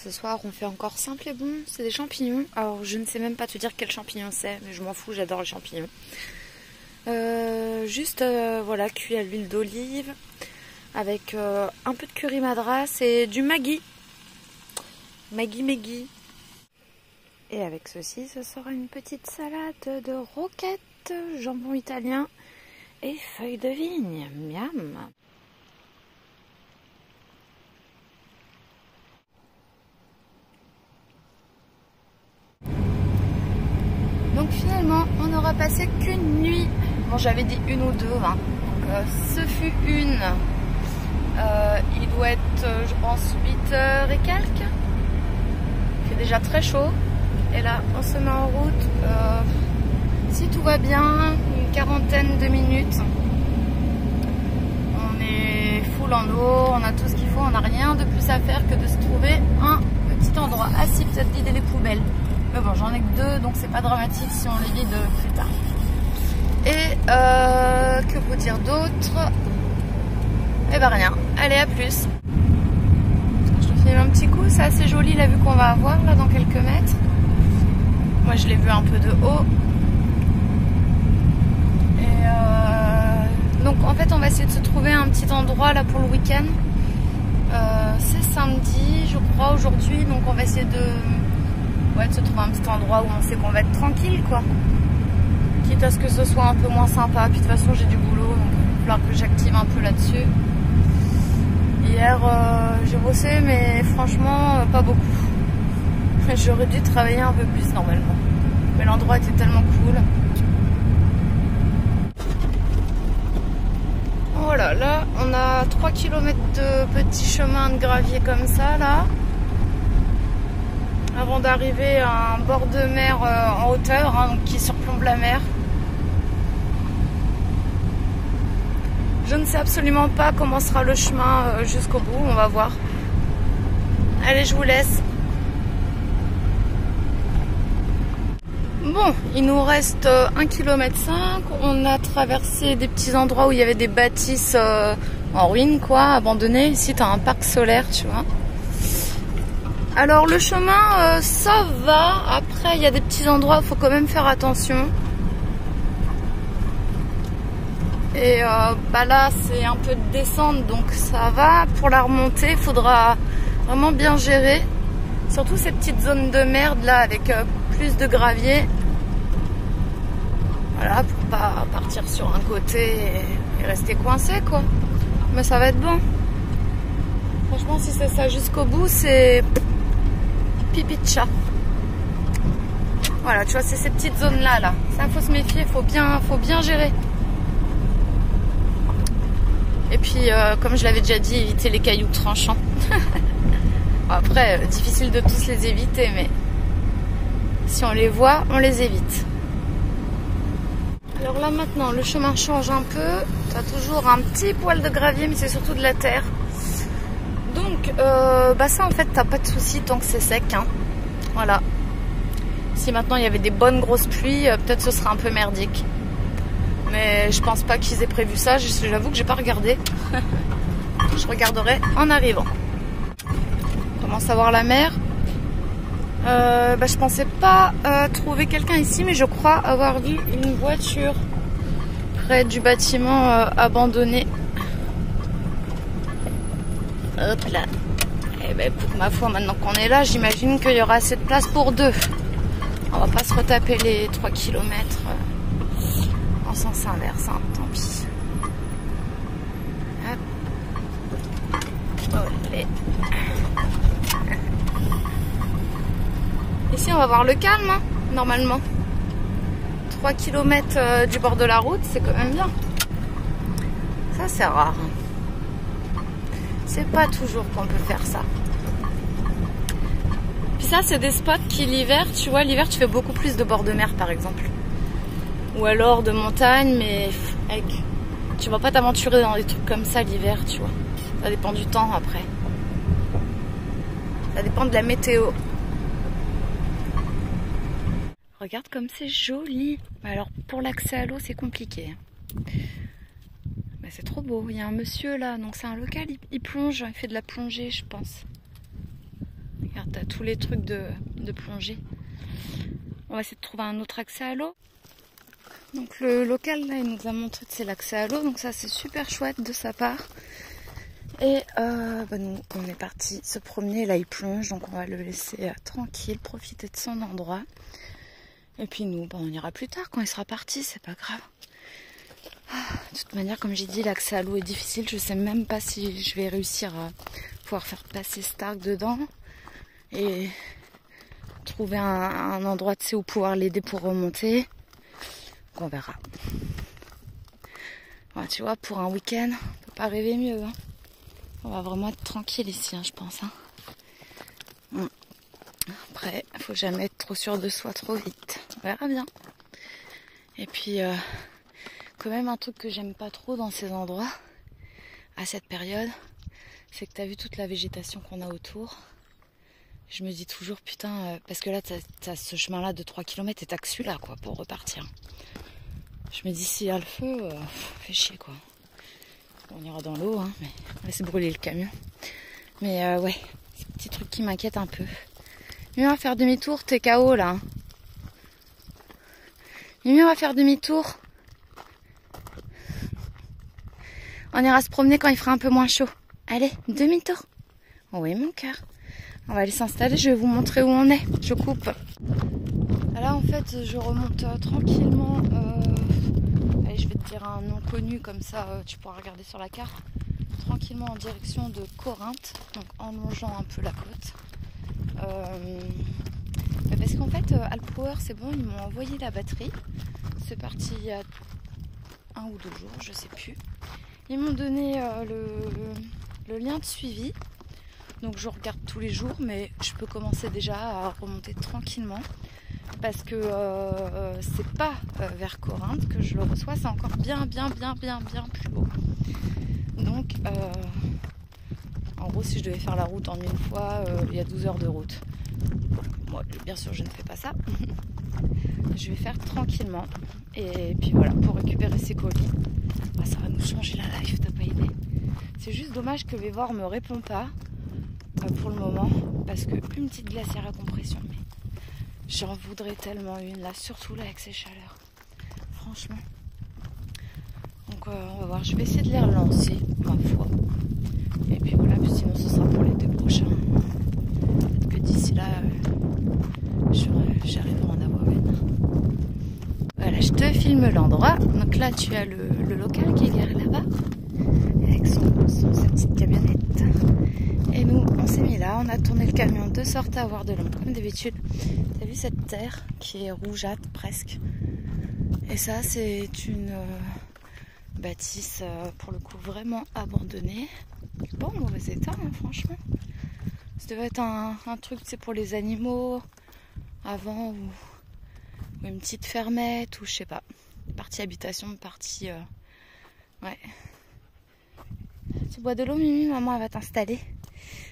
Ce soir, on fait encore simple et bon. C'est des champignons. Alors, je ne sais même pas te dire quel champignon c'est, mais je m'en fous, j'adore les champignons. Voilà, cuit à l'huile d'olive avec un peu de curry madras et du Maggi. Maggi. Et avec ceci, ce sera une petite salade de roquettes, jambon italien et feuilles de vigne. Miam. Donc finalement, on n'aura passé qu'une nuit. Bon, j'avais dit une ou deux, hein. Donc ce fut une. Il doit être, je pense, 8h et quelques. Il fait déjà très chaud. Et là, on se met en route. Si tout va bien, une quarantaine de minutes. On est full en eau, on a tout ce qu'il faut, on n'a rien de plus à faire que de se trouver un petit endroit. Ah si, peut-être vider les poubelles. Mais bon, j'en ai que deux, donc c'est pas dramatique si on les vide plus tard. Et que vous dire d'autre? Eh ben rien. Allez, à plus. Je te filme un petit coup, c'est assez joli la vue qu'on va avoir là dans quelques mètres. Moi je l'ai vu un peu de haut. Et donc en fait on va essayer de se trouver un petit endroit là pour le week-end. C'est samedi je crois aujourd'hui, donc on va essayer de se trouver un petit endroit où on sait qu'on va être tranquille quoi. Quitte à ce que ce soit un peu moins sympa. Puis de toute façon j'ai du boulot, donc il va falloir que j'active un peu là-dessus. Hier j'ai bossé mais franchement pas beaucoup. J'aurais dû travailler un peu plus normalement. Mais l'endroit était tellement cool. Voilà, là on a 3 km de petits chemins de gravier comme ça là. Avant d'arriver à un bord de mer en hauteur, hein, donc qui surplombe la mer. Je ne sais absolument pas comment sera le chemin jusqu'au bout, on va voir. Allez, je vous laisse. Bon, il nous reste 1,5 km. On a traversé des petits endroits où il y avait des bâtisses en ruine, quoi, abandonnées. Ici, tu as un parc solaire, tu vois. Alors, le chemin, ça va. Après, il y a des petits endroits où il faut quand même faire attention. Et là, c'est un peu de descente, donc ça va. Pour la remontée, il faudra vraiment bien gérer. Surtout ces petites zones de merde, là, avec plus de gravier. Voilà, pour pas partir sur un côté et rester coincé, quoi. Mais ça va être bon. Franchement, si c'est ça jusqu'au bout, c'est pipi de chat. Voilà, tu vois, c'est ces petites zones-là, là. Ça, faut se méfier, faut bien gérer. Et puis, comme je l'avais déjà dit, éviter les cailloux tranchants. Après, difficile de tous les éviter, mais si on les voit, on les évite. Alors là maintenant, le chemin change un peu. Tu as toujours un petit poil de gravier, mais c'est surtout de la terre. Donc, ça en fait, t'as pas de souci tant que c'est sec. Hein. Voilà. Si maintenant il y avait des bonnes grosses pluies, peut-être ce serait un peu merdique. Mais je pense pas qu'ils aient prévu ça. J'avoue que j'ai pas regardé. Je regarderai en arrivant. On commence à voir la mer. Je pensais pas trouver quelqu'un ici, mais je crois avoir vu une voiture près du bâtiment abandonné. Hop là. Et ben pour ma foi, maintenant qu'on est là, j'imagine qu'il y aura assez de place pour deux. On va pas se retaper les 3 km en sens inverse, hein, tant pis. Hop. Allez. Ici on va voir le calme, hein, normalement. 3 km du bord de la route, c'est quand même bien. Ça c'est rare. C'est pas toujours qu'on peut faire ça. Puis ça c'est des spots qui l'hiver, tu vois, l'hiver tu fais beaucoup plus de bord de mer par exemple. Ou alors de montagne, mais tu vas pas t'aventurer dans des trucs comme ça l'hiver, tu vois. Ça dépend du temps après. Ça dépend de la météo. Regarde comme c'est joli. Alors pour l'accès à l'eau c'est compliqué. Mais c'est trop beau. Il y a un monsieur là, donc c'est un local, il plonge, il fait de la plongée je pense. Regarde, t'as tous les trucs de plongée. On va essayer de trouver un autre accès à l'eau. Donc le local là, il nous a montré que c'est l'accès à l'eau, donc ça c'est super chouette de sa part. Et nous, on est parti se promener, là il plonge, donc on va le laisser tranquille, profiter de son endroit. Et puis nous, on ira plus tard quand il sera parti, c'est pas grave. De toute manière, comme j'ai dit, l'accès à l'eau est difficile, je sais même pas si je vais réussir à pouvoir faire passer Stark dedans. Et trouver un endroit, tu sais, où pouvoir l'aider pour remonter. On verra. Ouais, tu vois, pour un week-end, on peut pas rêver mieux. Hein. On va vraiment être tranquille ici, hein, je pense. Hein. Après, il faut jamais être trop sûr de soi trop vite. On verra bien. Et puis, quand même, un truc que j'aime pas trop dans ces endroits, à cette période, c'est que tu as vu toute la végétation qu'on a autour. Je me dis toujours, putain, parce que là, t'as ce chemin-là de 3 km et t'as que celui-là, quoi, pour repartir. Je me dis, s'il y a le feu, fait chier, quoi. On ira dans l'eau, hein, mais on va laisser brûler le camion. Mais ouais, c'est un petit truc qui m'inquiète un peu. Mimi, on va faire demi-tour, t'es KO, là. Mimi, on va faire demi-tour. On ira se promener quand il fera un peu moins chaud. Allez, demi-tour. Oui, mon cœur. On va aller s'installer, je vais vous montrer où on est. Je coupe. Là, en fait, je remonte tranquillement. Allez, je vais te dire un nom connu, comme ça, tu pourras regarder sur la carte. Tranquillement en direction de Corinthe, donc en longeant un peu la côte. Parce qu'en fait, Alpower, c'est bon, ils m'ont envoyé la batterie. C'est parti il y a 1 ou 2 jours, je sais plus. Ils m'ont donné le lien de suivi. Donc je regarde tous les jours, mais je peux commencer déjà à remonter tranquillement. Parce que c'est pas vers Corinthe que je le reçois, c'est encore bien plus haut. Donc en gros, si je devais faire la route en une fois, il y a 12 heures de route. Moi, bien sûr, je ne fais pas ça. Je vais faire tranquillement. Et puis voilà, pour récupérer ces colis. Ah, ça va nous changer la life, t'as pas idée. C'est juste dommage que Vévor me répond pas pour le moment. Parce que une petite glacière à compression, mais j'en voudrais tellement une là, surtout là avec ces chaleurs. Franchement. Donc on va voir, je vais essayer de les relancer, ma foi. Et puis voilà, puis sinon ce sera pour l'été prochain. Peut-être que d'ici là, j'arriverai à en avoir une. Voilà, je te filme l'endroit. Donc là, tu as le local qui est garé là-bas, avec sa petite camionnette. Et nous, on s'est mis là, on a tourné le camion de sorte à avoir de l'ombre, comme d'habitude. T'as vu cette terre qui est rougeâtre presque? Et ça, c'est une bâtisse, pour le coup, vraiment abandonnée. Pas en mauvais état, hein, franchement. Ça devait être un truc, c'est pour les animaux, avant, ou une petite fermette, ou je sais pas. Partie habitation, partie... ouais. Tu bois de l'eau, Mimi? Maman, elle va t'installer.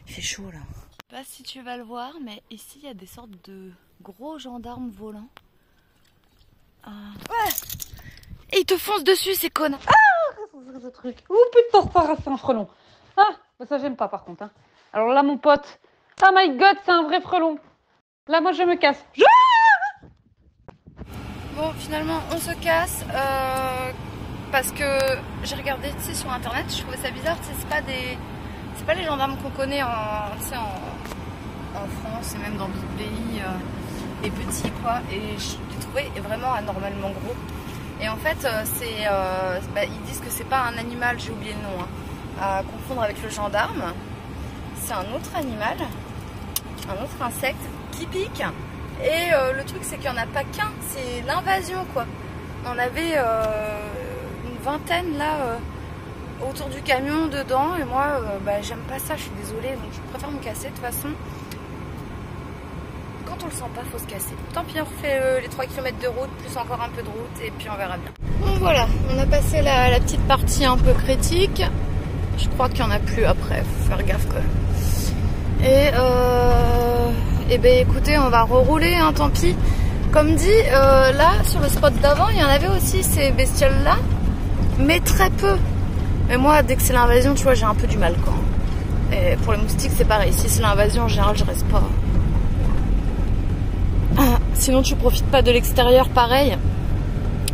Il fait chaud, là. Je sais pas si tu vas le voir, mais ici, il y a des sortes de gros gendarmes volants. Ouais. Et ils te foncent dessus, ces connards. Ah, ce truc. Oh putain, ça c'est un frelon. Ah, bah ça j'aime pas par contre. Hein. Alors là, mon pote. Oh my god, c'est un vrai frelon. Là, moi je me casse. Bon, finalement, on se casse. Parce que j'ai regardé, tu sais, sur internet, je trouvais ça bizarre. Tu sais, c'est pas les gendarmes qu'on connaît en France et même dans d'autres pays. Les petits, quoi. Et je les trouvais vraiment anormalement gros. Et en fait, ils disent que c'est pas un animal, j'ai oublié le nom, hein, à confondre avec le gendarme. C'est un autre animal, un autre insecte qui pique. Et le truc, c'est qu'il n'y en a pas qu'un, c'est l'invasion, quoi. On avait une vingtaine là autour du camion, dedans. Et moi, j'aime pas ça, je suis désolée, donc je préfère me casser de toute façon. Quand on le sent pas, faut se casser. Tant pis, on refait les 3 km de route, plus encore un peu de route, et puis on verra bien. Bon voilà, on a passé la petite partie un peu critique. Je crois qu'il n'y en a plus après, faut faire gaffe quand même. Et ben écoutez, on va rerouler, hein, tant pis. Comme dit, là, sur le spot d'avant, il y en avait aussi ces bestioles-là, mais très peu. Mais moi, dès que c'est l'invasion, tu vois, j'ai un peu du mal, quoi. Et pour les moustiques, c'est pareil. Si c'est l'invasion, en général, je reste pas. Sinon tu profites pas de l'extérieur pareil.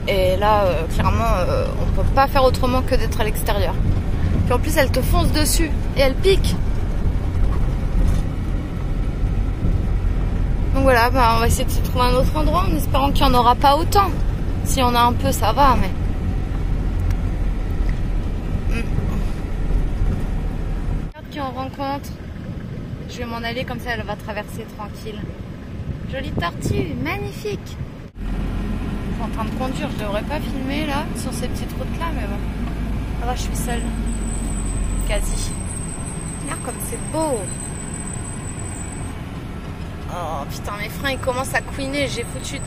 Et là, clairement, on peut pas faire autrement que d'être à l'extérieur. Puis en plus, elle te fonce dessus et elle pique. Donc voilà, bah, on va essayer de se trouver un autre endroit en espérant qu'il n'y en aura pas autant. Si on a un peu, ça va, mais... Regarde qui on rencontre. Je vais m'en aller comme ça, elle va traverser tranquille. Jolie tortue, magnifique. Je suis en train de conduire, je devrais pas filmer là, sur ces petites routes là, mais bon. Ah là, je suis seule. Quasi. Regarde comme c'est beau. Oh putain, mes freins ils commencent à couiner. J'ai foutu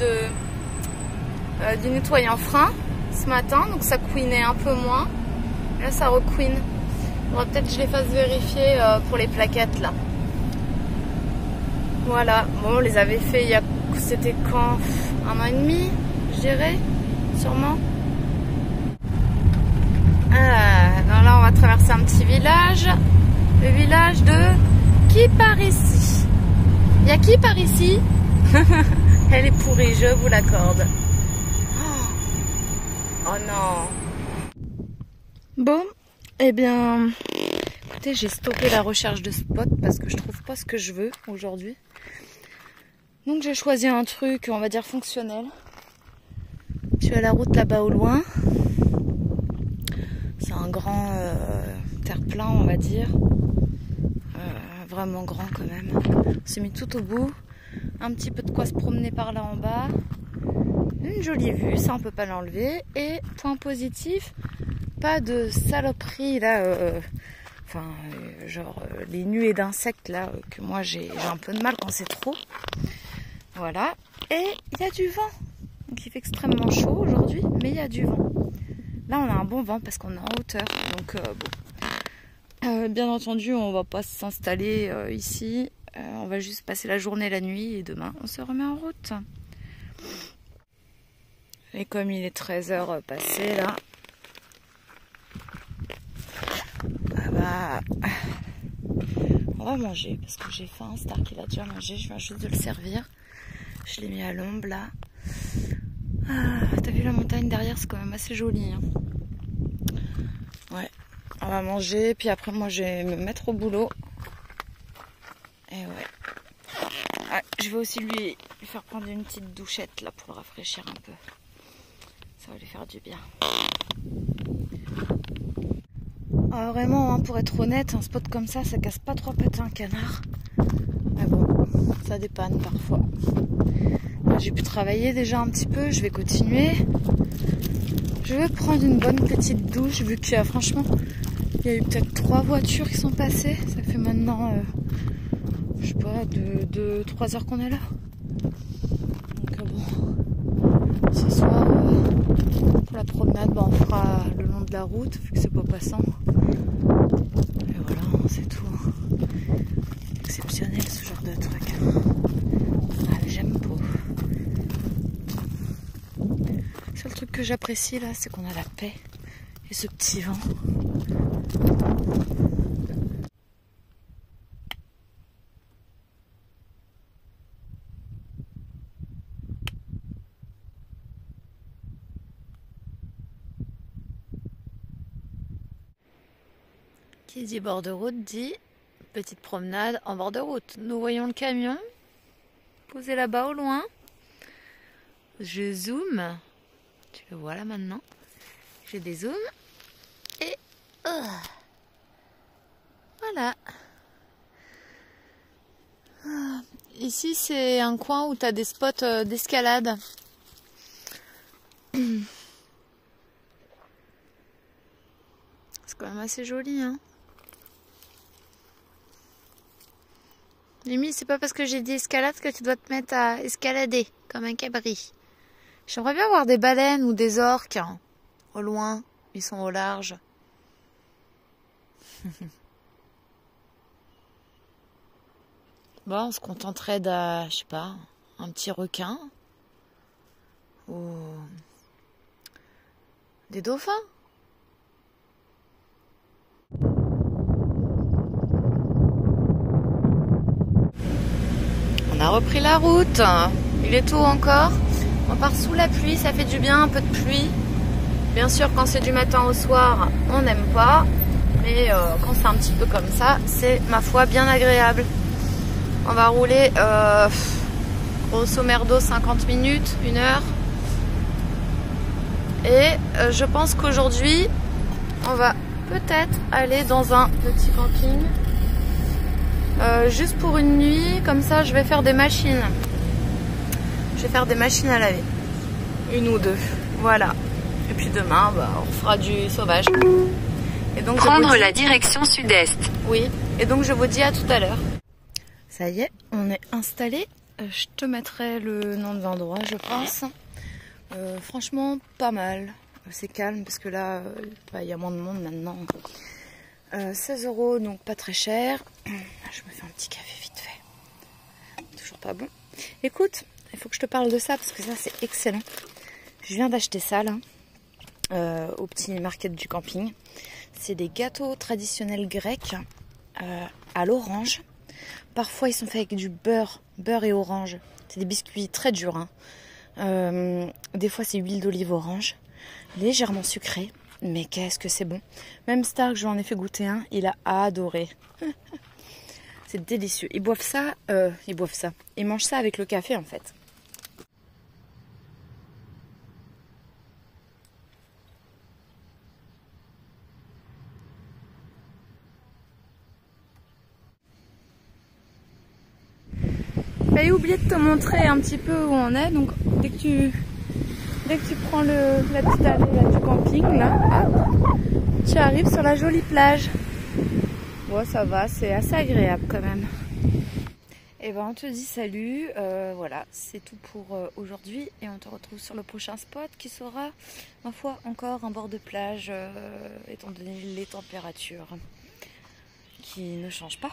du nettoyant frein ce matin, donc ça couinait un peu moins. Là ça recouine. Faudrait peut-être que je les fasse vérifier pour les plaquettes là. Voilà, bon on les avait fait il y a... C'était quand? 1 an et demi, je dirais, sûrement. Alors là on va traverser un petit village. Le village de qui par ici? Il y a qui par ici? Elle est pourrie, je vous l'accorde. Oh non. Bon, eh bien, écoutez, j'ai stoppé la recherche de spot parce que je trouve pas ce que je veux aujourd'hui. Donc j'ai choisi un truc, on va dire fonctionnel. Je suis à la route là-bas au loin. C'est un grand terre-plein, on va dire. Vraiment grand quand même. On s'est mis tout au bout. Un petit peu de quoi se promener par là en bas. Une jolie vue, ça on peut pas l'enlever. Et point positif, pas de saloperie là. Genre les nuées d'insectes là, que moi j'ai un peu de mal quand c'est trop. Voilà. Et il y a du vent. Donc il fait extrêmement chaud aujourd'hui, mais il y a du vent. Là on a un bon vent parce qu'on est en hauteur. Donc bon. Bien entendu, on va pas s'installer ici. On va juste passer la journée, la nuit et demain on se remet en route. Et comme il est 13h passé là, on va manger parce que j'ai faim. Stark il a déjà mangé, je viens juste de le servir. Je l'ai mis à l'ombre là. T'as vu la montagne derrière, c'est quand même assez joli. Hein. Ouais. On va manger, puis après moi je vais me mettre au boulot. Et ouais. Je vais aussi lui faire prendre une petite douchette là pour le rafraîchir un peu. Ça va lui faire du bien. Vraiment, hein, pour être honnête, un spot comme ça casse pas 3 pattes à un canard. Mais bon, ça dépanne parfois. J'ai pu travailler déjà un petit peu, je vais continuer. Je vais prendre une bonne petite douche vu que franchement... Il y a eu peut-être 3 voitures qui sont passées. Ça fait maintenant, je sais pas, 2-3 heures qu'on est là. Donc bon, ce soir, pour la promenade, on fera le long de la route, vu que c'est pas passant. Et voilà, c'est tout. Exceptionnel ce genre de truc. J'aime pas. Le seul truc que j'apprécie là, c'est qu'on a la paix. Et ce petit vent. Qui dit bord de route dit petite promenade en bord de route. Nous voyons le camion posé là-bas au loin. Je zoome. Tu le vois là maintenant. Je dézoome. Et voilà. Ici c'est un coin où tu as des spots d'escalade. C'est quand même assez joli, hein. Mimi, c'est pas parce que j'ai dit escalade que tu dois te mettre à escalader comme un cabri. J'aimerais bien voir des baleines ou des orques hein, au loin. Ils sont au large. Bon, on se contenterait d'un, je sais pas, un petit requin ou des dauphins. On a repris la route. Il Il est tôt encore. On part sous la pluie, ça fait du bien, un peu de pluie. Bien sûr, quand c'est du matin au soir, on n'aime pas. Mais quand c'est un petit peu comme ça, c'est ma foi bien agréable. On va rouler grosso merdo 50 minutes, 1 heure. Et je pense qu'aujourd'hui, on va peut-être aller dans un petit camping. Juste pour une nuit, comme ça je vais faire des machines. Je vais faire des machines à laver. 1 ou 2, voilà. Et puis demain, on fera du sauvage. Et donc, prendre la direction sud-est. Oui, et donc je vous dis à tout à l'heure. Ça y est, on est installé. Je te mettrai le nom de l'endroit, je pense. Franchement, pas mal. C'est calme parce que là, il y a moins de monde maintenant. 16 €, donc pas très cher. Je me fais un petit café vite fait. Toujours pas bon. Écoute, il faut que je te parle de ça parce que ça c'est excellent. Je viens d'acheter ça là, au petit market du camping. C'est des gâteaux traditionnels grecs à l'orange. Parfois ils sont faits avec du beurre et orange. C'est des biscuits très durs. Hein. Des fois c'est huile d'olive orange, légèrement sucré. Mais qu'est-ce que c'est bon. Même Stark, je lui en ai fait goûter un, il a adoré. C'est délicieux. Ils boivent ça. Ils mangent ça avec le café en fait. J'ai oublié de te montrer un petit peu où on est. Donc dès que tu prends la petite allée là, du camping, là, hop, tu arrives sur la jolie plage. Bon, ça va, c'est assez agréable quand même. Et ben on te dit salut, voilà, c'est tout pour aujourd'hui et on te retrouve sur le prochain spot qui sera, ma foi, encore un bord de plage, étant donné les températures qui ne changent pas.